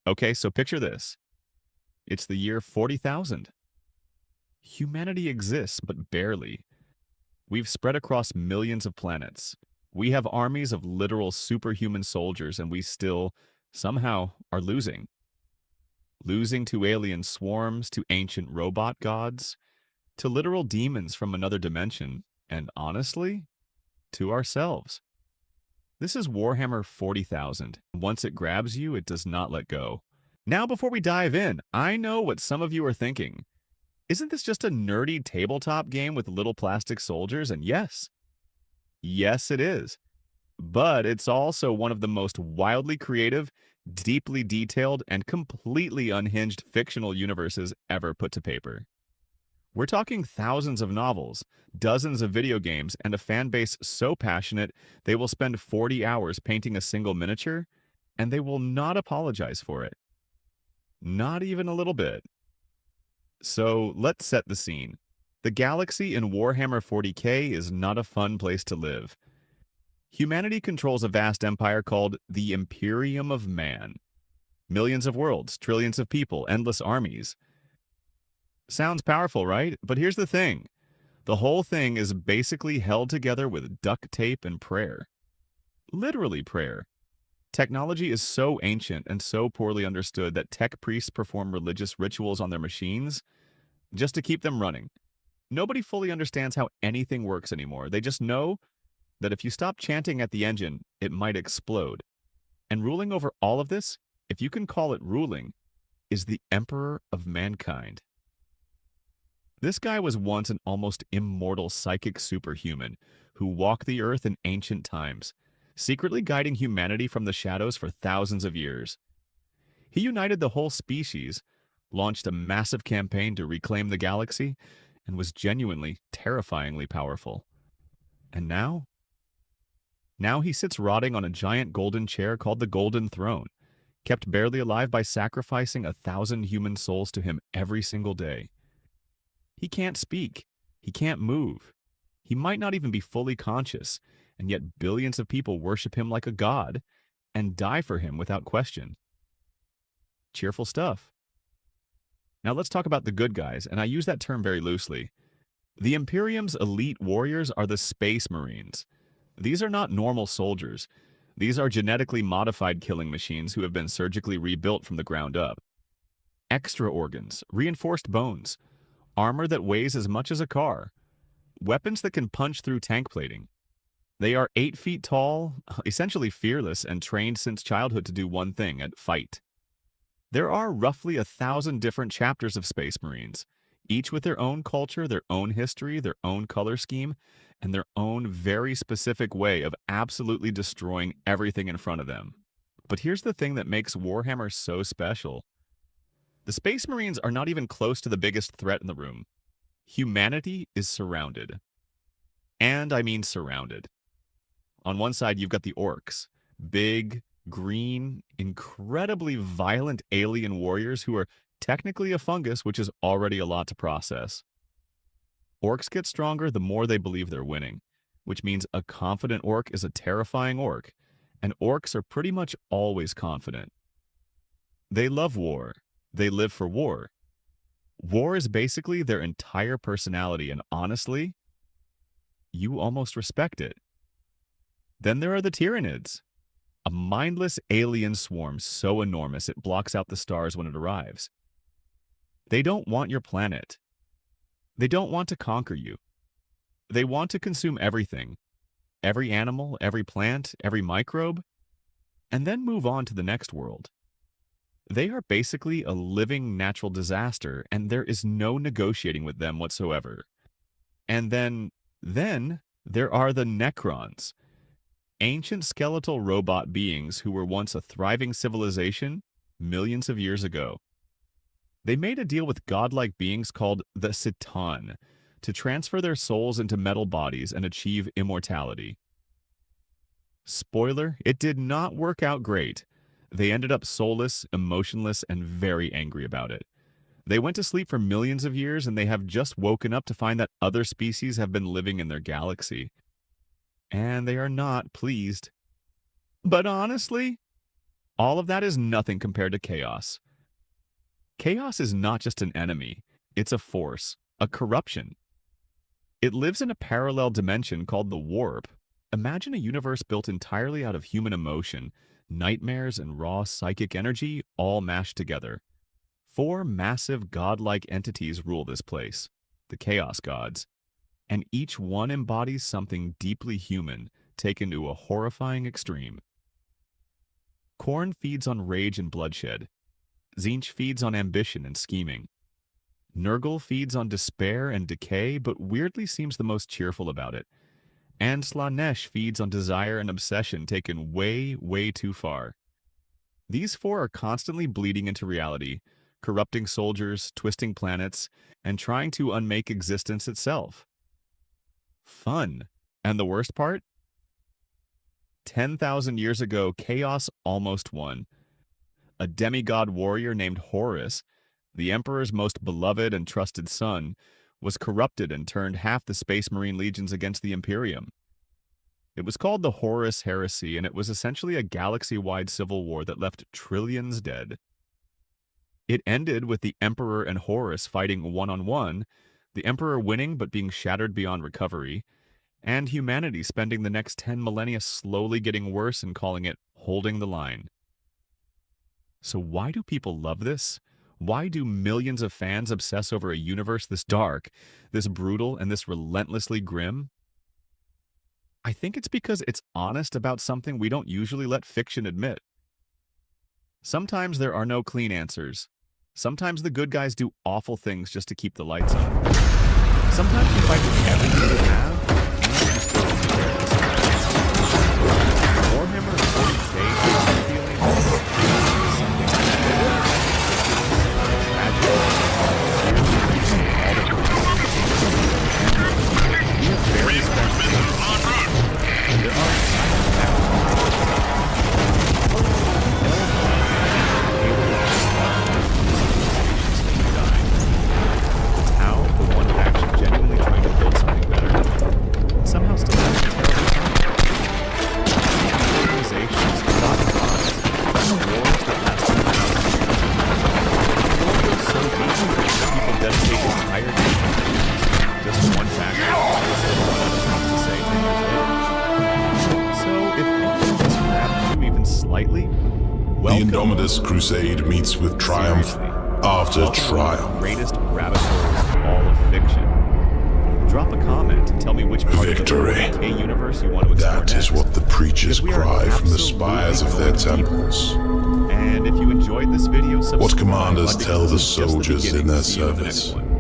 Okay, so picture this. It's the year 40,000. Humanity exists, but barely. We've spread across millions of planets. We have armies of literal superhuman soldiers, and we still, somehow, are losing. Losing to alien swarms, to ancient robot gods, to literal demons from another dimension, and honestly, to ourselves. This is Warhammer 40,000. Once it grabs you, it does not let go. Now, before we dive in, I know what some of you are thinking. Isn't this just a nerdy tabletop game with little plastic soldiers? And yes, it is. But it's also one of the most wildly creative, deeply detailed, and completely unhinged fictional universes ever put to paper. We're talking thousands of novels, dozens of video games, and a fan base so passionate they will spend 40 hours painting a single miniature, and they will not apologize for it. Not even a little bit. So let's set the scene. The galaxy in Warhammer 40K is not a fun place to live. Humanity controls a vast empire called the Imperium of Man. Millions of worlds, trillions of people, endless armies. Sounds powerful, right? But here's the thing. The whole thing is basically held together with duct tape and prayer. Literally prayer. Technology is so ancient and so poorly understood that tech priests perform religious rituals on their machines just to keep them running. Nobody fully understands how anything works anymore. They just know that if you stop chanting at the engine, it might explode. And ruling over all of this, if you can call it ruling, is the Emperor of Mankind. This guy was once an almost immortal psychic superhuman who walked the earth in ancient times, secretly guiding humanity from the shadows for thousands of years. He united the whole species, launched a massive campaign to reclaim the galaxy, and was genuinely, terrifyingly powerful. And now? Now he sits rotting on a giant golden chair called the Golden Throne, kept barely alive by sacrificing 1,000 human souls to him every single day. He can't speak. He can't move. He might not even be fully conscious, and yet billions of people worship him like a god and die for him without question. Cheerful stuff. Now let's talk about the good guys, and I use that term very loosely. The Imperium's elite warriors are the Space Marines. These are not normal soldiers. These are genetically modified killing machines who have been surgically rebuilt from the ground up. Extra organs, reinforced bones, armor that weighs as much as a car, weapons that can punch through tank plating. They are 8 feet tall, essentially fearless, and trained since childhood to do one thing, and fight. There are roughly 1,000 different chapters of Space Marines, each with their own culture, their own history, their own color scheme, and their own very specific way of absolutely destroying everything in front of them. But here's the thing that makes Warhammer so special. The Space Marines are not even close to the biggest threat in the room. Humanity is surrounded. And I mean surrounded. On one side, you've got the orcs, big, green, incredibly violent alien warriors who are technically a fungus, which is already a lot to process. Orcs get stronger the more they believe they're winning, which means a confident orc is a terrifying orc, and orcs are pretty much always confident. They love war. They live for war. War is basically their entire personality, and honestly, you almost respect it. Then there are the Tyranids, a mindless alien swarm so enormous it blocks out the stars when it arrives. They don't want your planet. They don't want to conquer you. They want to consume everything, every animal, every plant, every microbe, and then move on to the next world. They are basically a living natural disaster, and there is no negotiating with them whatsoever. And then there are the Necrons, ancient skeletal robot beings who were once a thriving civilization millions of years ago. They made a deal with godlike beings called the Citan to transfer their souls into metal bodies and achieve immortality. Spoiler, it did not work out great. They ended up soulless, emotionless, and very angry about it. They went to sleep for millions of years, and they have just woken up to find that other species have been living in their galaxy. And they are not pleased. But honestly, All of that is nothing compared to chaos. Chaos is not just an enemy, it's a force, a corruption. It lives in a parallel dimension called the warp. Imagine a universe built entirely out of human emotion, nightmares, and raw psychic energy all mashed together. Four massive godlike entities rule this place, the Chaos Gods, and each one embodies something deeply human, taken to a horrifying extreme. Khorne feeds on rage and bloodshed. Tzeentch feeds on ambition and scheming. Nurgle feeds on despair and decay, but weirdly seems the most cheerful about it. And Slaanesh feeds on desire and obsession taken way, way too far. These four are constantly bleeding into reality, corrupting soldiers, twisting planets, and trying to unmake existence itself. Fun. And the worst part? 10,000 years ago, Chaos almost won. A demigod warrior named Horus, the Emperor's most beloved and trusted son, was corrupted and turned half the Space Marine legions against the Imperium. It was called the Horus Heresy, and it was essentially a galaxy-wide civil war that left trillions dead. It ended with the Emperor and Horus fighting one-on-one, the Emperor winning but being shattered beyond recovery, and humanity spending the next 10 millennia slowly getting worse and calling it holding the line. So why do people love this? Why do millions of fans obsess over a universe this dark, this brutal, and this relentlessly grim? I think it's because it's honest about something we don't usually let fiction admit. Sometimes there are no clean answers. Sometimes the good guys do awful things just to keep the lights on. Sometimes you fight with everything you have, and you still don't care. Warhammer 40K has a feeling something The Indomitus Crusade meets with triumph after triumph. Greatest rabbit holes in all of fiction. Drop a comment and tell me which part Victory. of the universe you want to explore That is next. what the preachers We are cry from the absolutely spires of their going deep. temples. And if you enjoyed this video, subscribe. What commanders because tell this the is just the soldiers beginning. in their See you in the next service? one.